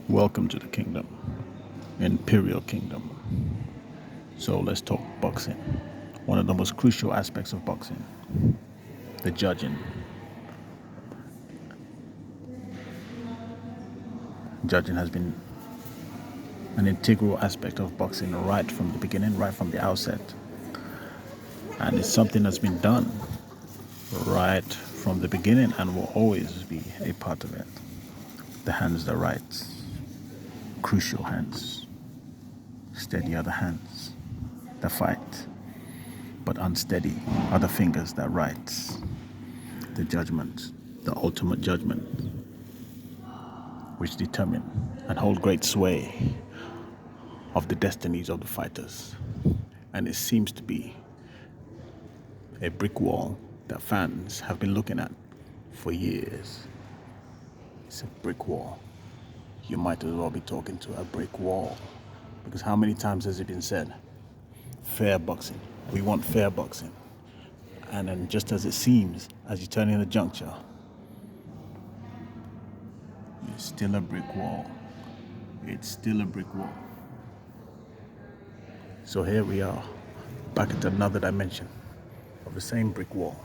Welcome to the kingdom, Imperial Kingdom. So let's talk boxing. One of the most crucial aspects of boxing, the judging. Judging has been an integral aspect of boxing right from the beginning, right from the outset. And it's something that's been done right from the beginning and will always be a part of it. The hands that right, crucial hands, steady are the hands that fight, but unsteady are the fingers that write. The judgment, the ultimate judgment, which determine and hold great sway of the destinies of the fighters. And it seems to be a brick wall that fans have been looking at for years. It's a brick wall. You might as well be talking to a brick wall. Because how many times has it been said? Fair boxing. We want fair boxing. And then just as it seems, as you turn in a juncture, it's still a brick wall. It's still a brick wall. So here we are, back at another dimension of the same brick wall.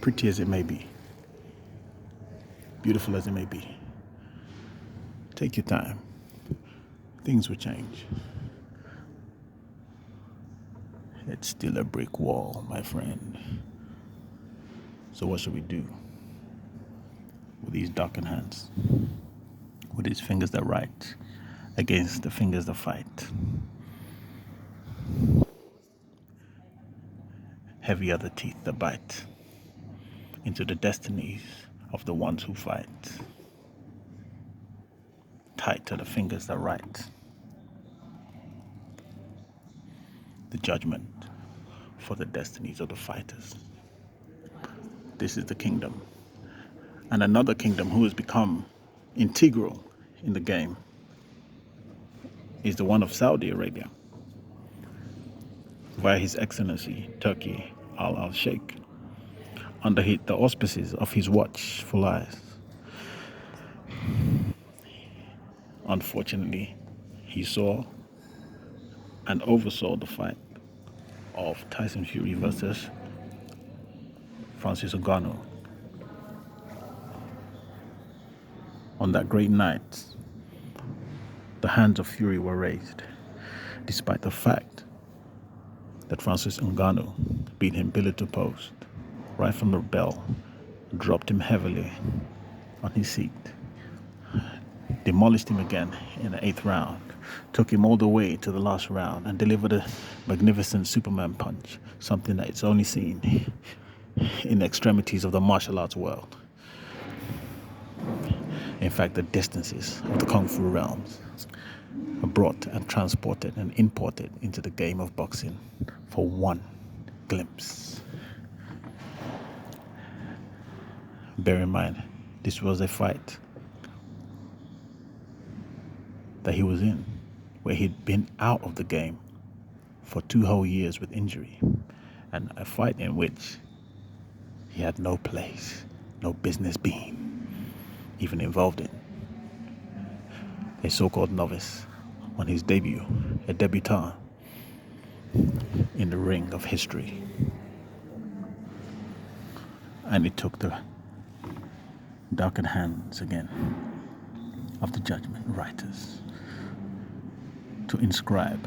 Pretty as it may be, beautiful as it may be. Take your time. Things will change. It's still a brick wall, my friend. So what should we do with these darkened hands? With these fingers that write against the fingers that fight? Heavy are the teeth that bite into the destinies of the ones who fight. Tight are the fingers that write the judgment for the destinies of the fighters. This is the kingdom. And another kingdom who has become integral in the game is the one of Saudi Arabia, via His Excellency Turkey Al Sheikh, under the auspices of his watchful eyes. Unfortunately, he saw and oversaw the fight of Tyson Fury versus Francis Ngannou. On that great night, the hands of Fury were raised, despite the fact that Francis Ngannou beat him pillar to post, right from the bell, dropped him heavily on his seat, demolished him again in the 8th round, took him all the way to the last round and delivered a magnificent Superman punch, something that it's only seen in the extremities of the martial arts world. In fact, the distances of the Kung Fu realms are brought and transported and imported into the game of boxing for one glimpse. Bear in mind, this was a fight that he was in, where he'd been out of the game for 2 whole years with injury, and a fight in which he had no place, no business being even involved in. A so-called novice on his debut, a debutant in the ring of history. And it took the darkened hands again of the judgment writers to inscribe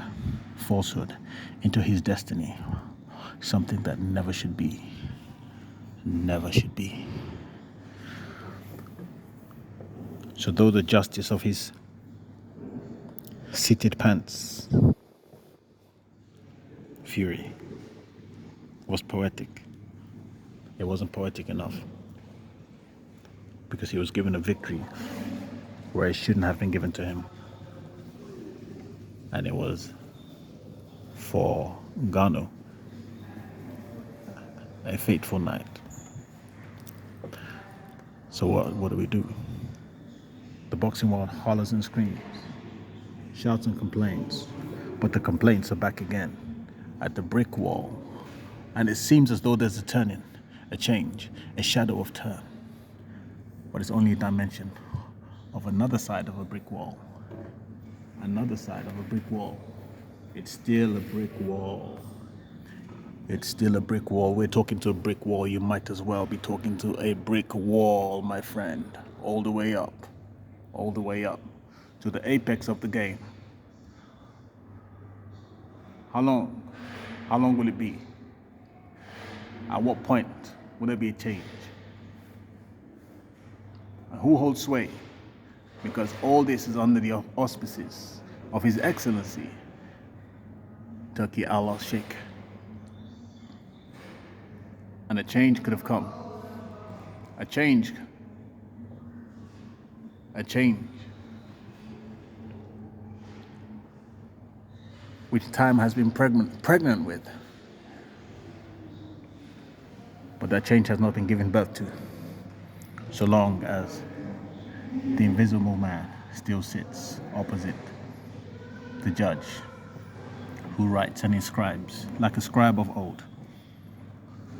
falsehood into his destiny, something that never should be. Never should be. So though the justice of his seated pants, Fury, was poetic, it wasn't poetic enough, because he was given a victory where it shouldn't have been given to him. And it was for Ngannou a fateful night. So what do we do? The boxing world hollers and screams, shouts and complains, but the complaints are back again at the brick wall. And it seems as though there's a turning, a change, a shadow of turn. But it's only a dimension of another side of a brick wall. Another side of a brick wall. It's still a brick wall. It's still a brick wall. We're talking to a brick wall. You might as well be talking to a brick wall, my friend. All the way up. All the way up. To the apex of the game. How long? How long will it be? At what point will there be a change? And who holds sway? Because all this is under the auspices of His Excellency, Turkey al-Sheikh. And a change could have come. A change. A change. Which time has been pregnant with. But that change has not been given birth to. So long as the invisible man still sits opposite the judge, who writes and inscribes, like a scribe of old,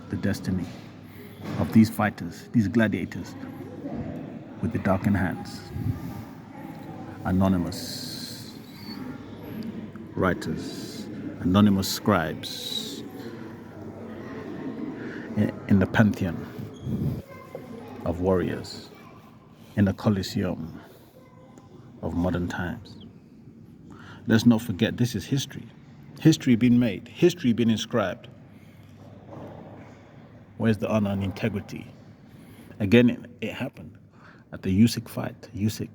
the destiny of these fighters, these gladiators, with the darkened hands. Anonymous writers, anonymous scribes in the pantheon of warriors, in the Colosseum of modern times. Let's not forget, this is history. History being made, history being inscribed. Where's the honor and integrity? Again, it happened at the Usyk fight. Usyk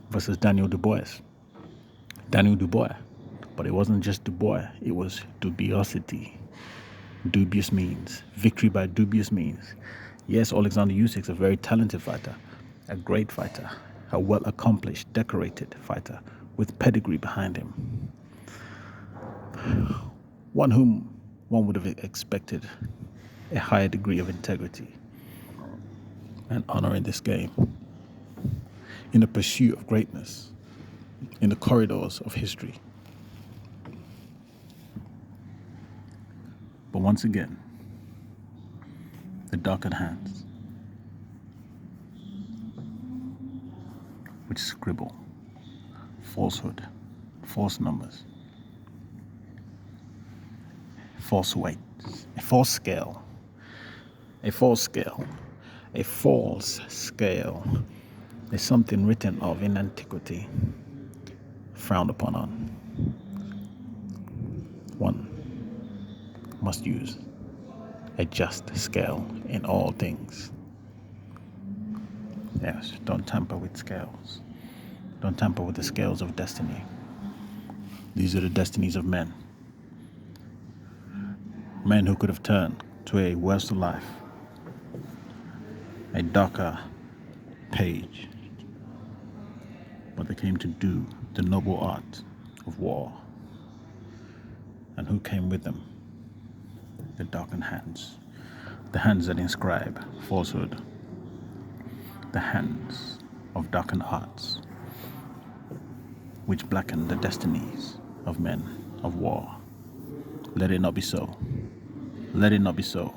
versus Daniel Dubois. Daniel Dubois. But it wasn't just Dubois, it was dubiosity. Dubious means. Victory by dubious means. Yes, Alexander Usyk's a very talented fighter, a great fighter, a well-accomplished, decorated fighter with pedigree behind him. One whom one would have expected a higher degree of integrity and honor in this game, in the pursuit of greatness, in the corridors of history. But once again, the darkened hands, which scribble falsehood, false numbers, false weights, a false scale, a false scale, a false scale. There's something written of in antiquity, frowned upon on. One must use a just scale in all things. Yes, don't tamper with scales. Don't tamper with the scales of destiny. These are the destinies of men. Men who could have turned to a worse life, a darker page. But they came to do the noble art of war. And who came with them? The darkened hands. The hands that inscribe falsehood. The hands of darkened arts, which blacken the destinies of men of war. Let it not be so. Let it not be so.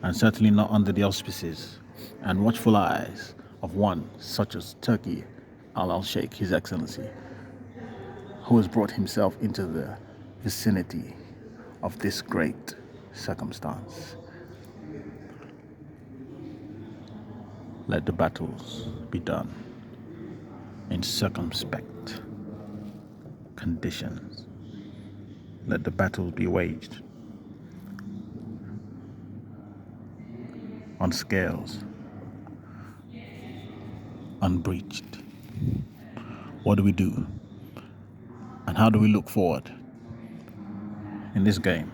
And certainly not under the auspices and watchful eyes of one such as Turkey al-Sheikh, His Excellency, who has brought himself into the vicinity of this great circumstance. Let the battles be done in circumspect conditions. Let the battles be waged on scales unbreached. What do we do? And how do we look forward in this game?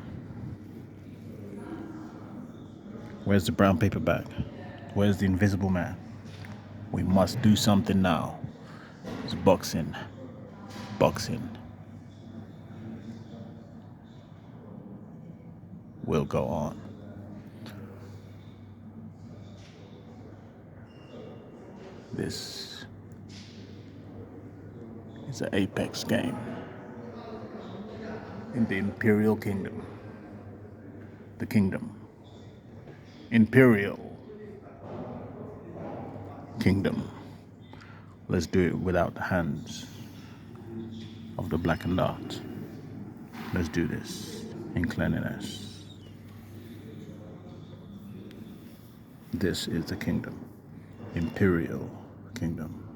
Where's the brown paper bag? Where's the invisible man? We must do something now. It's boxing. Boxing will go on. This is an apex game in the Imperial Kingdom. The kingdom. Imperial Kingdom. Let's do it without the hands of the blackened art. Let's do this in cleanliness. This is the kingdom, imperial kingdom.